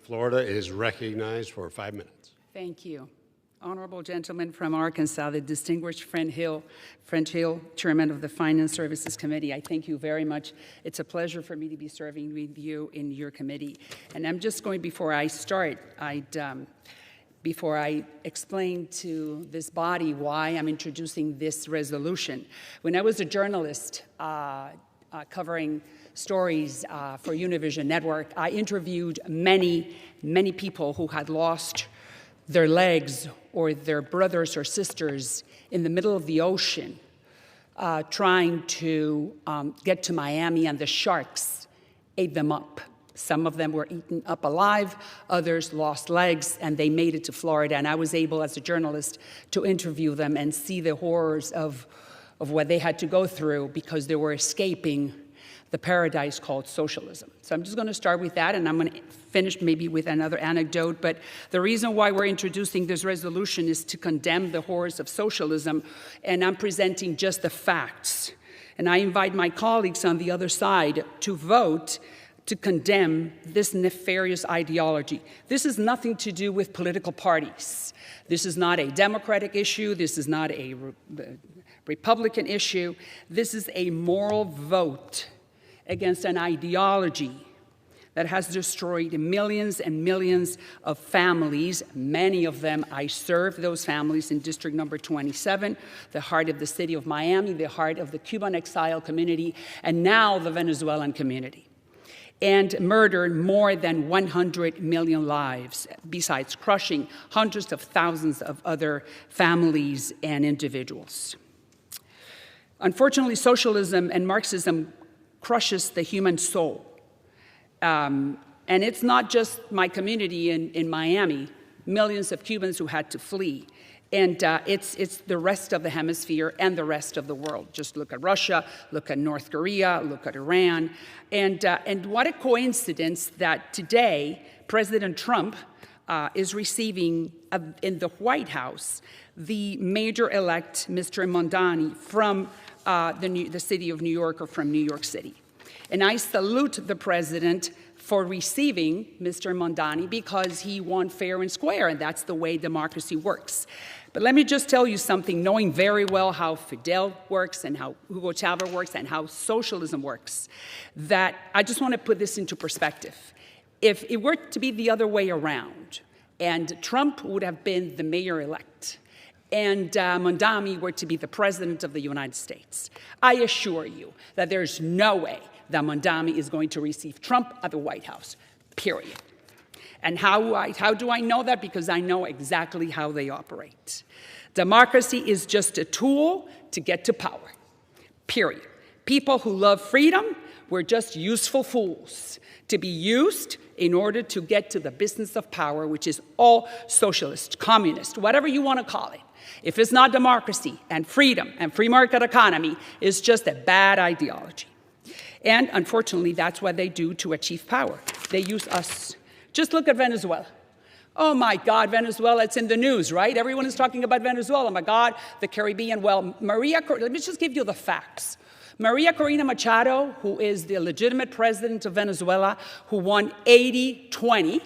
Florida is recognized for 5 minutes. Thank you. Honorable gentleman from Arkansas, the distinguished French Hill, Chairman of the Finance Services Committee, I thank you very much. It's a pleasure for me to be serving with you in your committee. And I'm just going, before I start, before I explain to this body why I'm introducing this resolution. When I was a journalist covering stories for Univision Network, I interviewed many, many people who had lost their legs or their brothers or sisters in the middle of the ocean trying to get to Miami, and the sharks ate them up. Some of them were eaten up alive, others lost legs, and they made it to Florida. And I was able, as a journalist, to interview them and see the horrors of what they had to go through because they were escaping the paradise called socialism. So I'm just going to start with that, and I'm going to finish maybe with another anecdote. But the reason why we're introducing this resolution is to condemn the horrors of socialism, and I'm presenting just the facts. And I invite my colleagues on the other side to vote to condemn this nefarious ideology. This has nothing to do with political parties. This is not a Democratic issue. This is not a Republican issue. This is a moral vote against an ideology that has destroyed millions and millions of families. Many of them, I served those families in District Number 27, the heart of the city of Miami, the heart of the Cuban exile community, and now the Venezuelan community, and murdered more than 100 million lives, besides crushing hundreds of thousands of other families and individuals. Unfortunately, socialism and Marxism crushes the human soul. And it's not just my community in Miami, millions of Cubans who had to flee. And it's the rest of the hemisphere and the rest of the world. Just look at Russia, look at North Korea, look at Iran. And what a coincidence that today President Trump is receiving in the White House the mayor-elect, Mr. Mondani, from the city of New York, or from New York City. And I salute the president for receiving Mr. Mondani because he won fair and square, and that's the way democracy works. But let me just tell you something, knowing very well how Fidel works and how Hugo Chavez works and how socialism works, that I just want to put this into perspective. If it were to be the other way around, and Trump would have been the mayor-elect, and Mondani were to be the president of the United States, I assure you that there's no way that Mondani is going to receive Trump at the White House, period. And how do I know that? Because I know exactly how they operate. Democracy is just a tool to get to power, period. People who love freedom were just useful fools to be used in order to get to the business of power, which is all socialist, communist, whatever you want to call it. If it's not democracy and freedom and free market economy, it's just a bad ideology. And unfortunately, that's what they do to achieve power. They use us. Just look at Venezuela. Oh my God, Venezuela, it's in the news, right? Everyone is talking about Venezuela. Oh my God, the Caribbean. Well, let me just give you the facts. Maria Corina Machado, who is the legitimate president of Venezuela, who won 80-20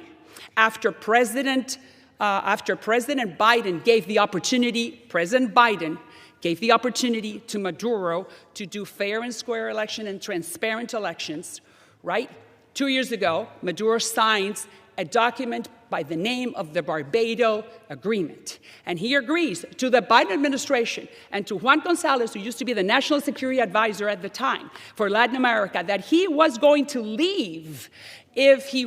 after President Biden gave the opportunity, President Biden gave the opportunity to Maduro to do fair and square election and transparent elections, right? 2 years ago, Maduro signs a document by the name of the Barbados Agreement. And he agrees to the Biden administration and to Juan Gonzalez, who used to be the National Security Advisor at the time for Latin America, that he was going to leave if he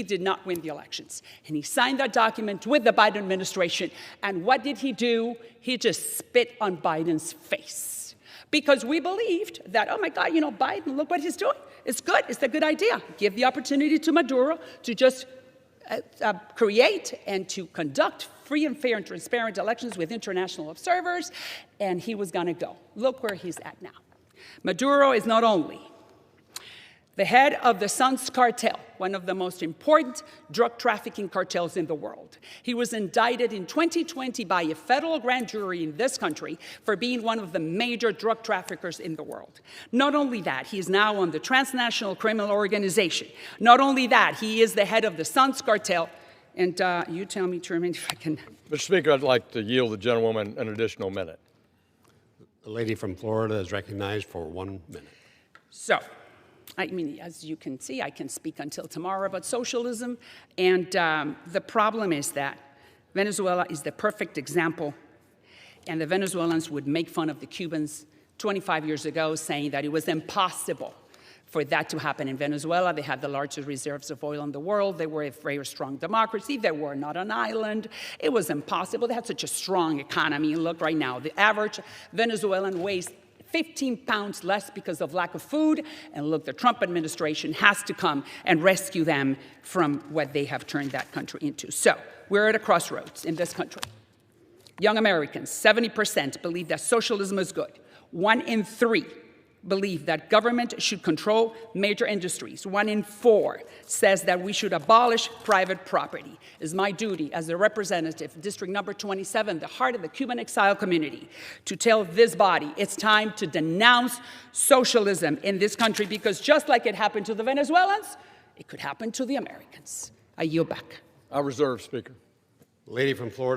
did not win the elections. And he signed that document with the Biden administration. And what did he do? He just spit on Biden's face. Because we believed that, oh my God, Biden, look what he's doing. It's good. It's a good idea. Give the opportunity to Maduro to just create and to conduct free and fair and transparent elections with international observers. And he was going to go. Look where he's at now. Maduro is not only the head of the Suns cartel, one of the most important drug trafficking cartels in the world. He was indicted in 2020 by a federal grand jury in this country for being one of the major drug traffickers in the world. Not only that, he is now on the transnational criminal organization. Not only that, he is the head of the Sons cartel. And you tell me, Chairman, if I can... Mr. Speaker, I'd like to yield the gentlewoman an additional minute. The lady from Florida is recognized for 1 minute. So, I mean, as you can see, I can speak until tomorrow about socialism. And the problem is that Venezuela is the perfect example. And the Venezuelans would make fun of the Cubans 25 years ago, saying that it was impossible for that to happen in Venezuela. They had the largest reserves of oil in the world. They were a very strong democracy. They were not an island. It was impossible. They had such a strong economy. And look right now, the average Venezuelan weighs 15 pounds less because of lack of food. And look, the Trump administration has to come and rescue them from what they have turned that country into. So we're at a crossroads in this country. Young Americans, 70% believe that socialism is good. 1 in 3 believe that government should control major industries. 1 in 4 says that we should abolish private property. It is my duty as a representative of District Number 27, the heart of the Cuban exile community, to tell this body it's time to denounce socialism in this country, because just like it happened to the Venezuelans, it could happen to the Americans. I yield back. I reserve, Speaker. The lady from Florida.